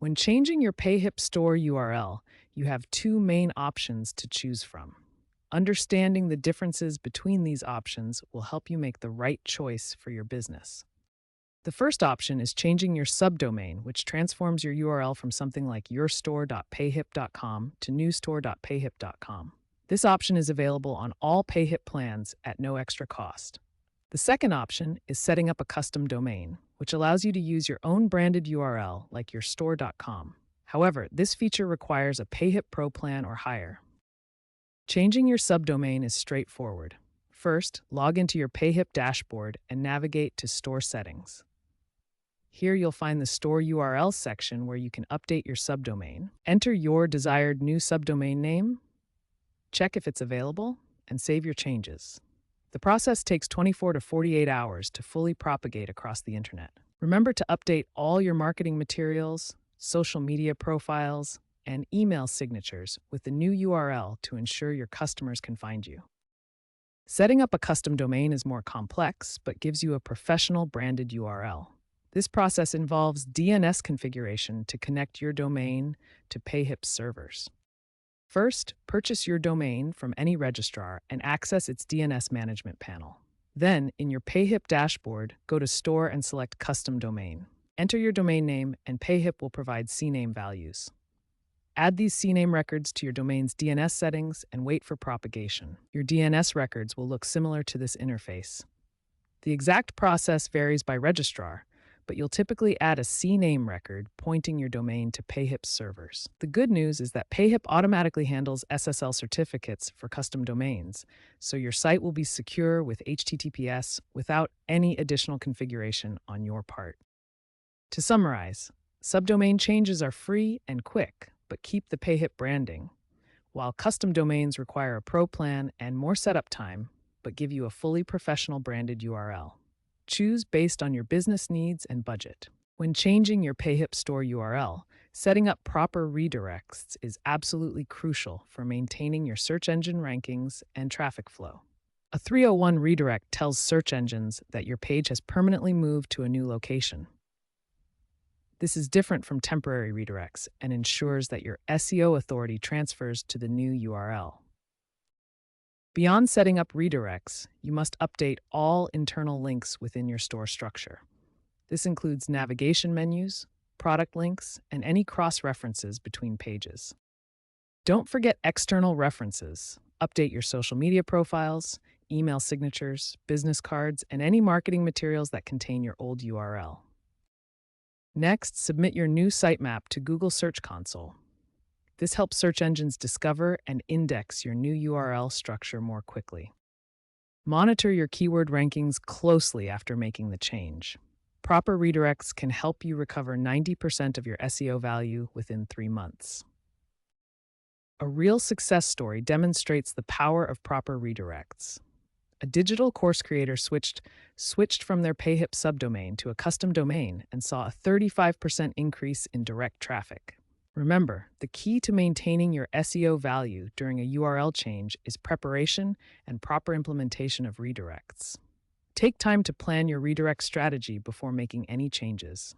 When changing your Payhip store URL, you have two main options to choose from. Understanding the differences between these options will help you make the right choice for your business. The first option is changing your subdomain, which transforms your URL from something like yourstore.payhip.com to newstore.payhip.com. This option is available on all Payhip plans at no extra cost. The second option is setting up a custom domain, which allows you to use your own branded URL like yourstore.com. However, this feature requires a Payhip Pro plan or higher. Changing your subdomain is straightforward. First, log into your Payhip dashboard and navigate to Store Settings. Here you'll find the Store URL section where you can update your subdomain. Enter your desired new subdomain name, check if it's available, and save your changes. The process takes 24 to 48 hours to fully propagate across the internet. Remember to update all your marketing materials, social media profiles, and email signatures with the new URL to ensure your customers can find you. Setting up a custom domain is more complex, but gives you a professional branded URL. This process involves DNS configuration to connect your domain to Payhip servers. First, purchase your domain from any registrar and access its DNS management panel. Then, in your Payhip dashboard, go to Store and select Custom Domain. Enter your domain name, and Payhip will provide CNAME values. Add these CNAME records to your domain's DNS settings and wait for propagation. Your DNS records will look similar to this interface. The exact process varies by registrar, but you'll typically add a CNAME record pointing your domain to Payhip servers. The good news is that Payhip automatically handles SSL certificates for custom domains, so your site will be secure with HTTPS without any additional configuration on your part. To summarize, subdomain changes are free and quick, but keep the Payhip branding, while custom domains require a pro plan and more setup time, but give you a fully professional branded URL. Choose based on your business needs and budget. When changing your Payhip store URL, setting up proper redirects is absolutely crucial for maintaining your search engine rankings and traffic flow. A 301 redirect tells search engines that your page has permanently moved to a new location. This is different from temporary redirects and ensures that your SEO authority transfers to the new URL. Beyond setting up redirects, you must update all internal links within your store structure. This includes navigation menus, product links, and any cross-references between pages. Don't forget external references. Update your social media profiles, email signatures, business cards, and any marketing materials that contain your old URL. Next, submit your new sitemap to Google Search Console. This helps search engines discover and index your new URL structure more quickly. Monitor your keyword rankings closely after making the change. Proper redirects can help you recover 90% of your SEO value within 3 months. A real success story demonstrates the power of proper redirects. A digital course creator switched from their Payhip subdomain to a custom domain and saw a 35% increase in direct traffic. Remember, the key to maintaining your SEO value during a URL change is preparation and proper implementation of redirects. Take time to plan your redirect strategy before making any changes.